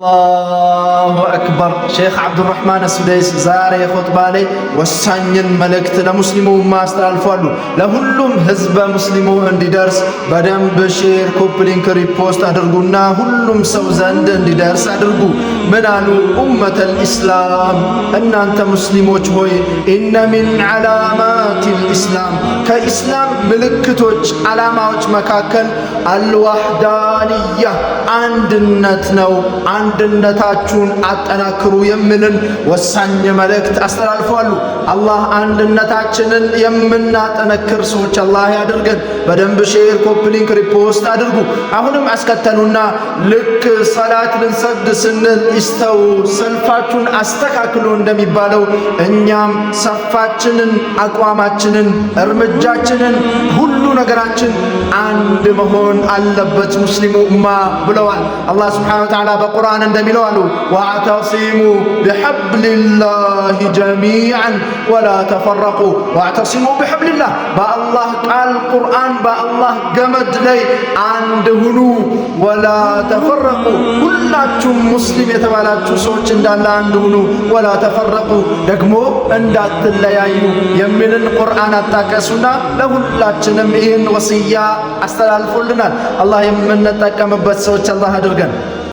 አላሁ አክበር። ሼክ አብዱራህማን አስሱደይስ ዛሬ ኹጥባ ላይ ወሳኝን መልእክት ለሙስሊሙ ማስተላልፋሉ። ለሁሉም ህዝበ ሙስሊሙ እንዲደርስ በደንብ ሼር፣ ኮፒ ሊንክ፣ ሪፖስት አድርጉና ሁሉም ሰው ዘንድ እንዲደርስ አድርጉ። ምን አሉ? ኡመተል ኢስላም፣ እናንተ ሙስሊሞች ሆይ ኢነ ሚን ዓላማቲል ኢስላም፣ ከኢስላም ምልክቶች ዓላማዎች መካከል አልዋህዳንያ፣ አንድነት ነው። አንድነታችሁን አጠናክሩ የሚልን ወሳኝ መልእክት አስተላልፈዋል። አላህ አንድነታችንን የምናጠነክር ሰዎች አላህ ያድርገን። በደንብ ሼር፣ ኮፒ ሊንክ፣ ሪፖስት አድርጉ። አሁንም አስከተሉና ልክ ሰላት ልንሰግድ ስንል ኢስተው፣ ሰልፋችሁን አስተካክሉ እንደሚባለው እኛም ሰፋችንን፣ አቋማችንን፣ እርምጃችንን፣ ሁሉ ነገራችን አንድ መሆን አለበት ሙስሊሙ ኡማ ብለዋል። አላህ ሱብሓነሁ ወተዓላ በቁርአን እንደሚለው አሉ ወአዕተሲሙ ቢሐብሊላሂ ጀሚዐን ወላ ተፈረቁ። ወአዕተሲሙ ቢሐብሊላህ፣ በአላህ ቃል ቁርአን በአላህ ገመድ ላይ አንድ ሁኑ። ወላ ተፈረቁ፣ ሁላችሁም ሙስሊም የተባላችሁ ሰዎች እንዳለ አንድ ሁኑ። ወላ ተፈረቁ፣ ደግሞ እንዳትለያዩ የሚልን ቁርአን አጣቀሱና ለሁላችንም ይህን ወስያ አስተላልፎልናል። አላህ የምንጠቀምበት ሰዎች አላህ አድርገን።